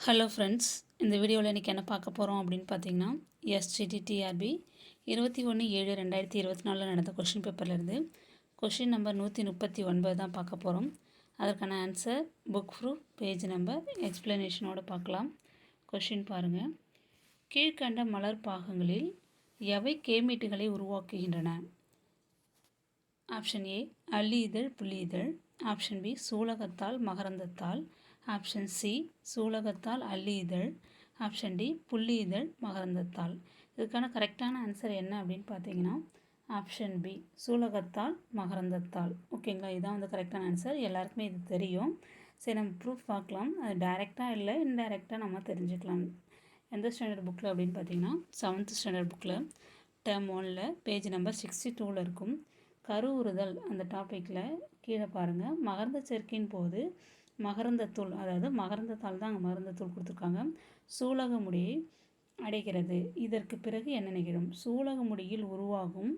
Hello friends, இந்த வீடியோவில் இன்றைக்கி என்ன பார்க்க போகிறோம் அப்படின்னு பார்த்தீங்கன்னா, எஸ்ஜிடிடிஆர்பி 21/7/2024 நடந்த கொஷின் பேப்பர்லேருந்து கொஷின் நம்பர் 139 தான் பார்க்க போகிறோம். அதற்கான answer, book proof, page number, எக்ஸ்பிளனேஷனோடு பார்க்கலாம். கொஷின் பாருங்கள். கீழ்கண்ட மலர் பாகங்களில் எவை கேமீட்டுகளை உருவாக்குகின்றன? ஆப்ஷன் ஏ அல்லி இதழ், புள்ளி இதழ். ஆப்ஷன் பி சூலகத்தால், மகரந்தத்தால். ஆப்ஷன் சி சூலகத்தால், அல்லி இதழ். ஆப்ஷன் டி புள்ளி இதழ், மகரந்தத்தால். இதுக்கான கரெக்டான ஆன்சர் என்ன அப்படின்னு பார்த்தீங்கன்னா ஆப்ஷன் பி சூலகத்தால், மகரந்தத்தால். ஓகேங்களா, இதுதான் வந்து கரெக்டான ஆன்சர். எல்லாருக்குமே இது தெரியும். சரி, நம்ம ப்ரூஃப் பார்க்கலாம். அது டைரெக்டாக இல்லை, இன்டைரக்டாக நம்ம தெரிஞ்சுக்கலாம். எந்த ஸ்டாண்டர்ட் புக்கில் அப்படின்னு பார்த்தீங்கன்னா 7th ஸ்டாண்டர்ட் புக்கில் டேர்ம் 1ல் பேஜ் நம்பர் 62ல் இருக்கும். கருவுறுதல் அந்த டாப்பிக்கில் கீழே பாருங்கள். மகரந்த சேர்க்கையின் போது மகரந்தத்தூள், அதாவது மகரந்தத்தால் தான் அங்கே மகரந்தத்தூள் கொடுத்துருக்காங்க, சூலக முடியை அடைகிறது. இதற்கு பிறகு என்ன நிகழும்? சூலக முடியில் உருவாகும்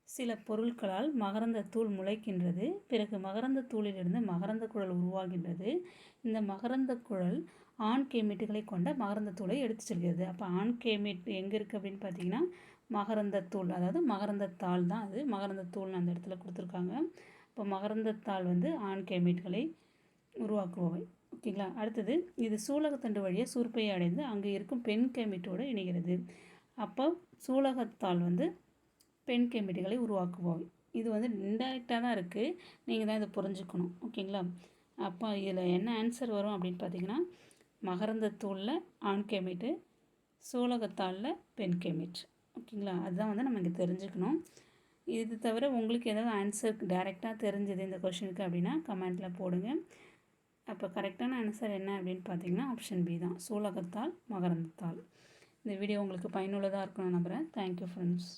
சில பொருட்களால் மகரந்தத்தூள் முளைக்கின்றது. பிறகு மகரந்தத்தூளிலிருந்து மகரந்த குழல் உருவாகின்றது. இந்த மகரந்த குழல் ஆண் கேமீட்டுகளை கொண்ட மகரந்தத்தூளை எடுத்து செல்கிறது. அப்போ ஆண் கேமீட் எங்கே இருக்குது அப்படின்னு பார்த்தீங்கன்னா மகரந்தத்தூள், அதாவது மகரந்தத்தாள் தான் அது மகரந்தத்தூள்னு அந்த இடத்துல கொடுத்துருக்காங்க. இப்போ மகரந்தத்தாள் வந்து ஆண் கேமீட்களை உருவாக்குபவை. ஓகேங்களா. அடுத்தது, இது சூலகத்தண்டு வழியாக சூர்ப்பையை அடைந்து அங்கே இருக்கும் பெண் கேமிட்டோடு இணைகிறது. அப்போ சூலகத்தால் வந்து பெண் கேமிட்டுகளை உருவாக்குபவை. இது வந்து இன்டைரக்டாக தான் இருக்குது, நீங்கள் தான் இதை புரிஞ்சுக்கணும். ஓகேங்களா. அப்போ இதில் என்ன ஆன்சர் வரும் அப்படின்னு பார்த்தீங்கன்னா மகரந்தத்தூளில் ஆண் கேமிட்டு, சூலகத்தாளில் பெண் கேமிட். ஓகேங்களா, அதுதான் வந்து நம்ம இங்கே தெரிஞ்சுக்கணும். இது தவிர உங்களுக்கு ஏதாவது ஆன்சர் டைரெக்டாக தெரிஞ்சது இந்த கொஷினுக்கு அப்படின்னா கமெண்ட்டில் போடுங்க. அப்போ கரெக்டான ஆன்சர் என்ன அப்படின்னு பார்த்தீங்கன்னா ஆப்ஷன் பி தான், சூலகத்தால், மகரந்தத்தால். இந்த வீடியோ உங்களுக்கு பயனுள்ளதாக இருக்கும்னு நம்புகிறேன். Thank you friends.